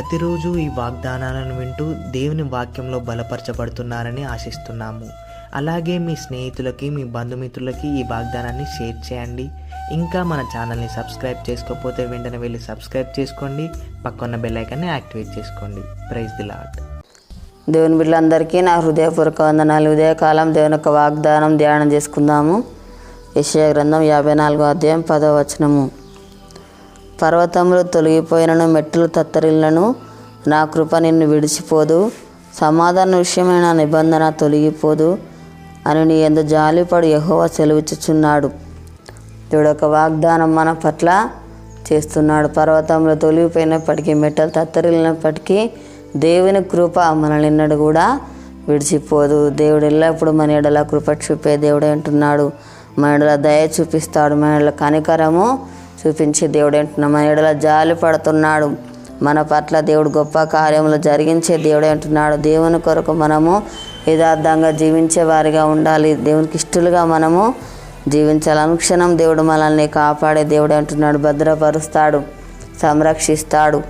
ప్రతిరోజు ఈ వాగ్దానాలను వింటూ దేవుని వాక్యంలో బలపరచబడుతున్నారని ఆశిస్తున్నాము. అలాగే మీ స్నేహితులకి, మీ బంధుమిత్రులకి ఈ వాగ్దానాన్ని షేర్ చేయండి. ఇంకా మన ఛానల్ని సబ్స్క్రైబ్ చేసుకోకపోతే వెంటనే వెళ్ళి సబ్స్క్రైబ్ చేసుకోండి. పక్కన్న బెల్ ఐకాన్ని యాక్టివేట్ చేసుకోండి. Praise the lord. దేవుని బిడ్డలందరికీ నా హృదయపూర్వక వందనాలు. ఉదయకాలం దేవుని యొక్క వాగ్దానం ధ్యానం చేసుకుందాము. యెషయా గ్రంథం 54వ అధ్యాయం 10వ వచనము. పర్వతములు తొలగిపోయినను, మెట్టులు తత్తరిల్లను, నా కృప నిన్ను విడిచిపోదు, సమాధాన విషయమైన నా నిబంధన తొలగిపోదు అని నీ యందు జాలిపడు యెహోవా సెలవిచ్చుచున్నాడు. దేవుడు ఒక వాగ్దానం మన పట్ల చేస్తున్నాడు. పర్వతంలో తొలగిపోయినప్పటికీ, మెట్టలు తత్తరిల్లినప్పటికీ దేవుని కృప మనల్ని ఎన్నడూ కూడా విడిచిపోదు. దేవుడు ఎల్లప్పుడూ మన ఎడల కృప చూపే దేవుడే అంటున్నాడు. మన ఎడల దయ చూపిస్తాడు. మన ఎడల కనికరము చూపించే దేవుడు అంటున్నాడు. మన ఎడల జాలి పడుతున్నాడు. మన పట్ల దేవుడు గొప్ప కార్యములు జరిగించే దేవుడే అంటున్నాడు. దేవుని కొరకు మనము యథార్థంగా జీవించే వారిగా ఉండాలి. దేవునికి ఇష్టలుగా మనము జీవించాలి. అనుక్షణం దేవుడు మనల్ని కాపాడే దేవుడే అంటున్నాడు. భద్రపరుస్తాడు, సంరక్షిస్తాడు.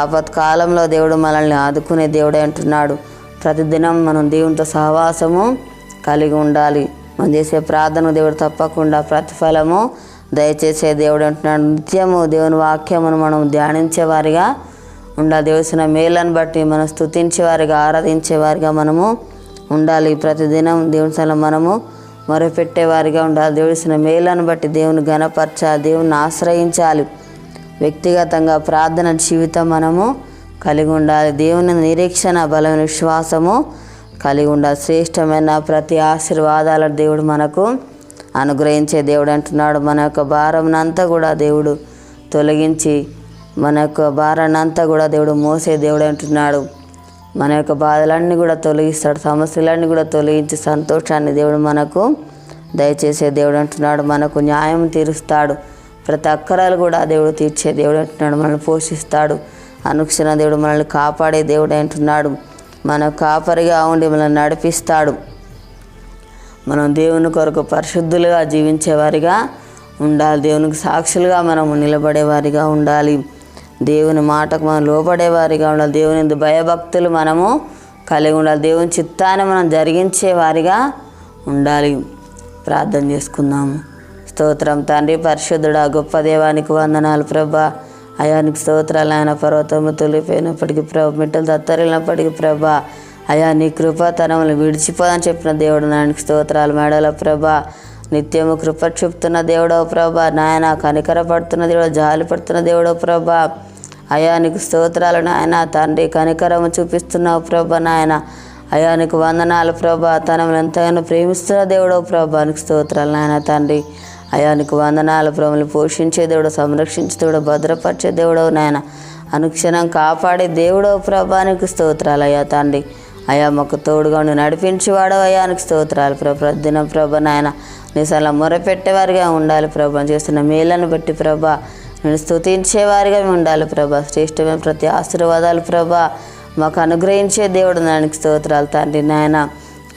ఆపత్కాలంలో దేవుడు మనల్ని ఆదుకునే దేవుడే అంటున్నాడు. ప్రతిదినం మనం దేవునితో సహవాసము కలిగి ఉండాలి. మనం చేసే ప్రార్థన దేవుడు తప్పకుండా ప్రతిఫలము దయచేసే దేవుడు అంటున్నాడు. నిత్యము దేవుని వాక్యమును మనం ధ్యానించేవారిగా ఉండాలి. దేవుసిన మేలను బట్టి మనం స్తుతించేవారిగా, ఆరాధించేవారిగా మనము ఉండాలి. ప్రతిదినం దేవుని సల మనము మొరపెట్టేవారిగా ఉండాలి. దేవుసిన మేలను బట్టి దేవుని ఘనపరచాలి, దేవుని ఆశ్రయించాలి. వ్యక్తిగతంగా ప్రార్థన జీవితం మనము కలిగి ఉండాలి. దేవుని నిరీక్షణ, బలమైన విశ్వాసము కలిగి ఉండాలి. శ్రేష్టమైన ప్రతి ఆశీర్వాదాలను దేవుడు మనకు అనుగ్రహించే దేవుడు అంటున్నాడు. మన యొక్క భారంనంతా కూడా దేవుడు తొలగించి, మన యొక్క భారాన్నంతా కూడా దేవుడు మోసే దేవుడు అంటున్నాడు. మన యొక్క బాధలన్నీ కూడా తొలగిస్తాడు. సమస్యలన్నీ కూడా తొలగించి సంతోషాన్ని దేవుడు మనకు దయచేసే దేవుడు అంటున్నాడు. మనకు న్యాయం తీరుస్తాడు. ప్రతి అక్కరాలు కూడా దేవుడు తీర్చే దేవుడు అంటున్నాడు. మనల్ని పోషిస్తాడు. అనుక్షణ దేవుడు మనల్ని కాపాడే దేవుడు అంటున్నాడు. మన కాపరిగా ఉండి మనల్ని నడిపిస్తాడు. మనం దేవుని కొరకు పరిశుద్ధులుగా జీవించేవారిగా ఉండాలి. దేవునికి సాక్షులుగా మనము నిలబడేవారిగా ఉండాలి. దేవుని మాటకు మనం లోబడేవారిగా ఉండాలి. దేవుని భయభక్తులు మనము కలిగి ఉండాలి. దేవుని చిత్తాన్ని మనం జరిగించే వారిగా ఉండాలి. ప్రార్థన చేసుకుందాము. స్తోత్రం తండ్రి, పరిశుద్ధుడా, గొప్ప దేవానికి వందనాలు ప్రభా. అయానికి స్తోత్రాలు. ఆయన పర్వతము తొలిపోయినప్పటికీ ప్రభా, మెట్టలు తత్తరిల్లినప్పటికీ ప్రభా, అయా నీ కృపతనములు విడిచిపోదని చెప్పిన దేవుడు నాయనకి స్తోత్రాలు. మేడల ప్రభా, నిత్యము కృప చూపుతున్న దేవుడో ప్రభా, నాయన కనికరపడుతున్న దేవుడు, జాలి పడుతున్న దేవుడో ప్రభా, అయా నీకు స్తోత్రాలు నాయన. తండ్రి కనికరము చూపిస్తున్నావు ప్రభా నాయన. అయా నీకు వందనాలు ప్రభా. తనములు ఎంతగానో ప్రేమిస్తున్న దేవుడో ప్రభా, నీకు స్తోత్రాలు నాయన. తండ్రి అయా నీకు వందనాలు. ప్రభుని పోషించే దేవుడు, సంరక్షించే దేవుడు, భద్రపరిచే దేవుడవు నాయన. అనుక్షణం కాపాడే దేవుడవు ప్రభా, నీకు స్తోత్రాలు అయ్యా. తండ్రి అయా మాకు తోడుగా ఉండి నడిపించేవాడవు అయ్యా, నీకు స్తోత్రాలు ప్రభా. ప్రతిదినం ప్రభా నాయన నీ సలా మొరపెట్టేవారిగా ఉండాలి ప్రభా. చేస్తున్న మేలను బట్టి ప్రభా నేను స్తుతించేవారిగా ఉండాలి ప్రభా. శ్రేష్టమైన ప్రతి ఆశీర్వాదాలు ప్రభా మాకు అనుగ్రహించే దేవుడు నాయనకి స్తోత్రాలు. తండ్రి నాయన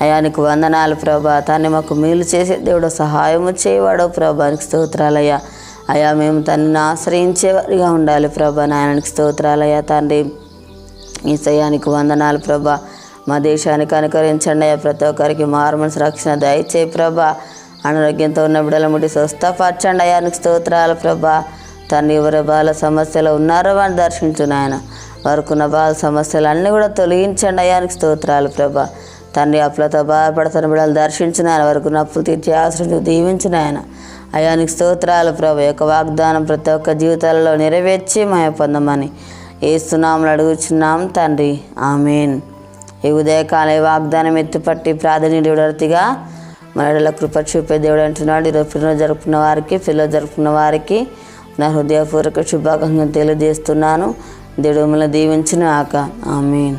అయా నీకు వందనాలు ప్రభా. తండ్రి మాకు మేలు చేసే దేవుడు, సహాయము చేయవాడో ప్రభా, నీకు స్తోత్రాలయ్యా. అయా మేము తనని ఆశ్రయించేవారిగా ఉండాలి ప్రభా నాయనకి స్తోత్రాలయ్యా. తండ్రి ఈ సయానికి వందనాలు ప్రభా. మా దేశానికి అనుకరించండి అయ్యా. ప్రతి ఒక్కరికి మారుమనసు రక్షణ దయచేయి ప్రభా. అనారోగ్యంతో ఉన్న బిడ్డల ముడి స్వస్థపరచండి అయ్యా, నీకు స్తోత్రాలు ప్రభా. తండ్రి ఎవరి బాల సమస్యలు ఉన్నారో వాడిని దర్శించు నాయన. వారికున్న బాల సమస్యలు అన్నీ కూడా తొలగించండి అయ్యా, నీకు స్తోత్రాలు ప్రభా. తండ్రి అప్పులతో బాధపడుతున్న బిడ్డలు దర్శించిన ఆయన, వరకు అప్పులు తీర్చి ఆశ్రయించి దీవించిన ఆయన. అయ్యా నీకు స్తోత్రాలు ప్రభా. యొక్క వాగ్దానం ప్రతి ఒక్క జీవితాలలో నెరవేర్చి మాయ పొందమని ఏస్తున్నాములు అడుగుచున్నాం తండ్రి, ఆమేన్. ఈ ఉదయకాల వాగ్దానం ఎత్తుపట్టి ప్రార్థనీయుడిగా మనలో కృప చూపే దేవుడు అంటున్నాడు. ఈరోజు పిల్లలు జరుపుకున్న వారికి, పిల్లలు జరుపుకున్న వారికి నా హృదయపూర్వక శుభాకాంక్షలు తెలియజేస్తున్నాను. దేవుడు మిమ్మల్ని దీవించును గాక, ఆమేన్.